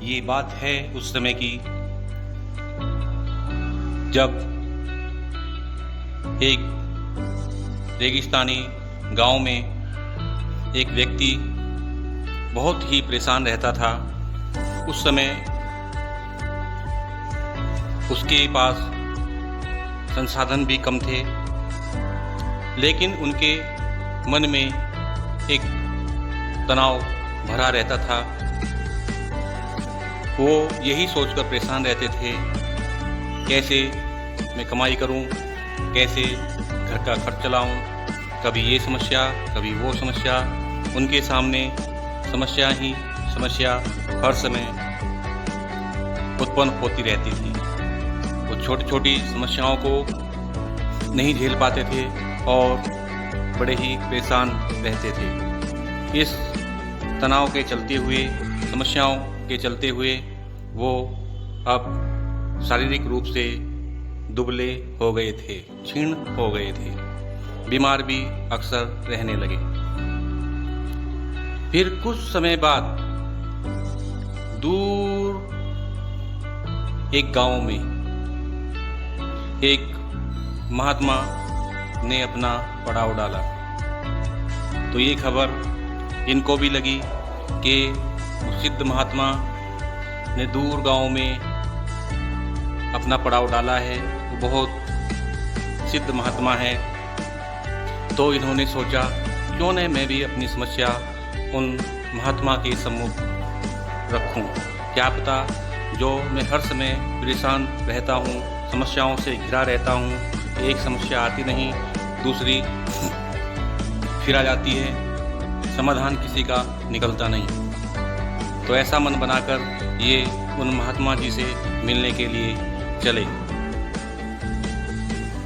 ये बात है उस समय की, जब एक रेगिस्तानी गांव में एक व्यक्ति बहुत ही परेशान रहता था। उस समय उसके पास संसाधन भी कम थे, लेकिन उनके मन में एक तनाव भरा रहता था। वो यही सोचकर परेशान रहते थे, कैसे मैं कमाई करूं, कैसे घर का खर्च चलाऊं। कभी ये समस्या, कभी वो समस्या, उनके सामने समस्या ही समस्या हर समय उत्पन्न होती रहती थी। वो छोटी छोटी समस्याओं को नहीं झेल पाते थे और बड़े ही परेशान रहते थे। इस तनाव के चलते हुए, समस्याओं के चलते हुए वो अब शारीरिक रूप से दुबले हो गए थे, क्षीण हो गए थे, बीमार भी अक्सर रहने लगे। फिर कुछ समय बाद दूर एक गांव में एक महात्मा ने अपना पड़ाव डाला। तो ये खबर इनको भी लगी कि सिद्ध महात्मा ने दूर गांव में अपना पड़ाव डाला है, वो बहुत सिद्ध महात्मा है। तो इन्होंने सोचा, क्यों न मैं भी अपनी समस्या उन महात्मा के सम्मुख रखूं। क्या पता जो मैं हर समय परेशान रहता हूं, समस्याओं से घिरा रहता हूं, एक समस्या आती नहीं दूसरी फिर आ जाती है, समाधान किसी का निकलता नहीं। तो ऐसा मन बनाकर ये उन महात्मा जी से मिलने के लिए चले।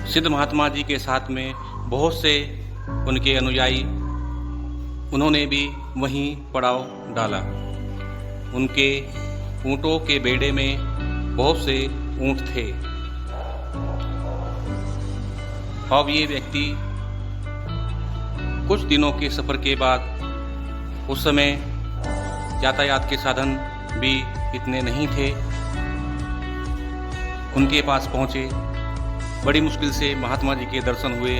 सिद्ध महात्मा जी के साथ में बहुत से उनके अनुयायी, उन्होंने भी वहीं पड़ाव डाला। उनके ऊँटों के बेड़े में बहुत से ऊँट थे। अब ये व्यक्ति कुछ दिनों के सफ़र के बाद, उस समय यातायात के साधन भी इतने नहीं थे, उनके पास पहुँचे। बड़ी मुश्किल से महात्मा जी के दर्शन हुए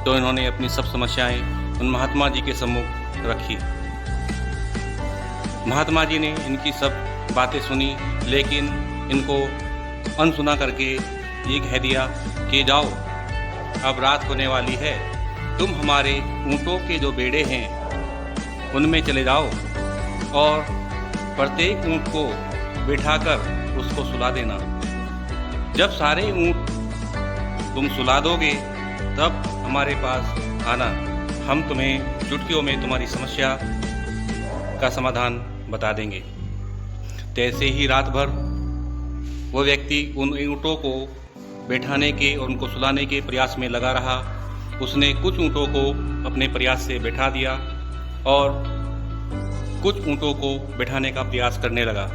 तो इन्होंने अपनी सब समस्याएं उन महात्मा जी के सम्मुख रखी। महात्मा जी ने इनकी सब बातें सुनी, लेकिन इनको अनसुना करके ये कह दिया कि जाओ, अब रात होने वाली है, तुम हमारे ऊँटों के जो बेड़े हैं उनमें चले जाओ और प्रत्येक ऊँट को बिठाकर उसको सुला देना। जब सारे ऊँट तुम सुला दोगे तब हमारे पास आना, हम तुम्हें चुटकियों में तुम्हारी समस्या का समाधान बता देंगे। तो ऐसे ही रात भर वो व्यक्ति उन ऊँटों को बैठाने के और उनको सुलाने के प्रयास में लगा रहा। उसने कुछ ऊँटों को अपने प्रयास से बैठा दिया और कुछ ऊँटों को बैठाने का प्रयास करने लगा।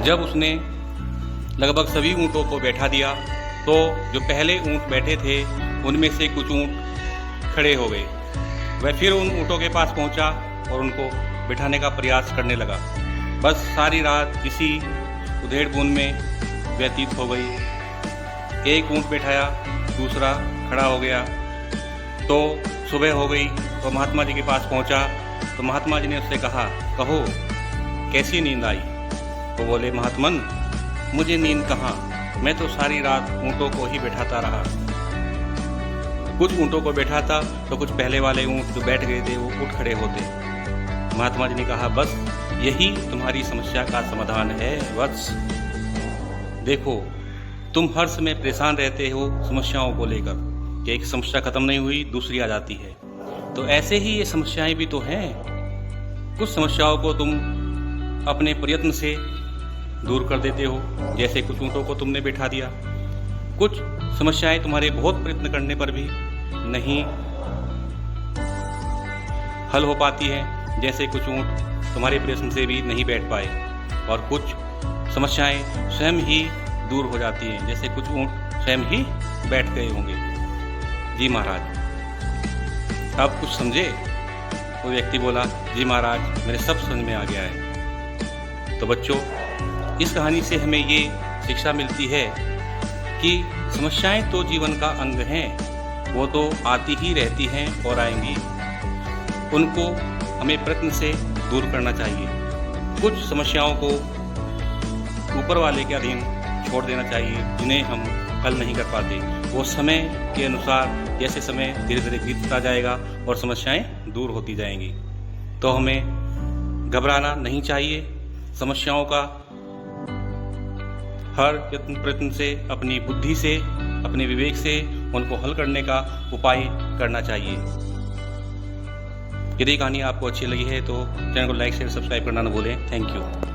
जब उसने लगभग सभी ऊँटों को बैठा दिया तो जो पहले ऊँट बैठे थे उनमें से कुछ ऊँट खड़े हो गए। वह फिर उन ऊँटों के पास पहुंचा और उनको बैठाने का प्रयास करने लगा। बस सारी रात इसी उधेड़-बुन में व्यतीत हो गई। एक ऊँट बैठाया, दूसरा खड़ा हो गया। तो सुबह हो गई तो महात्मा जी के पास पहुंचा तो महात्मा जी ने उससे कहा, कहो कैसी नींद आई। तो बोले, महात्मन मुझे नींद कहाँ, मैं तो सारी रात ऊँटों को ही बैठाता रहा। कुछ ऊँटों को बैठाता तो कुछ पहले वाले ऊँट जो बैठ गए थे वो उठ खड़े होते। महात्मा जी ने कहा, बस यही तुम्हारी समस्या का समाधान है वत्स। देखो, तुम हर समय परेशान रहते हो समस्याओं को लेकर, कि एक समस्या खत्म नहीं हुई दूसरी आ जाती है। तो ऐसे ही ये समस्याएं भी तो हैं। कुछ समस्याओं को तुम अपने प्रयत्न से दूर कर देते हो, जैसे कुछ ऊँटों को तुमने बैठा दिया। कुछ समस्याएं तुम्हारे बहुत प्रयत्न करने पर भी नहीं हल हो पाती हैं, जैसे कुछ ऊँट तुम्हारे प्रयत्न से भी नहीं बैठ पाए। और कुछ समस्याएं स्वयं ही दूर हो जाती हैं, जैसे कुछ ऊँट स्वयं ही बैठ गए होंगे। जी महाराज, अब कुछ समझे? वो व्यक्ति बोला, जी महाराज, मेरे सब समझ में आ गया है। तो बच्चों, इस कहानी से हमें ये शिक्षा मिलती है कि समस्याएं तो जीवन का अंग हैं, वो तो आती ही रहती हैं और आएंगी। उनको हमें प्रयत्न से दूर करना चाहिए। कुछ समस्याओं को ऊपर वाले के अधीन छोड़ देना चाहिए जिन्हें हम हल नहीं कर पाते। वो समय के अनुसार जैसे समय धीरे धीरे बीतता जाएगा और समस्याएं दूर होती जाएंगी। तो हमें घबराना नहीं चाहिए। समस्याओं का हर प्रयत्न से, अपनी बुद्धि से, अपने विवेक से उनको हल करने का उपाय करना चाहिए। यदि कहानी आपको अच्छी लगी है तो चैनल को लाइक शेयर सब्सक्राइब करना न भूलें। Thank you.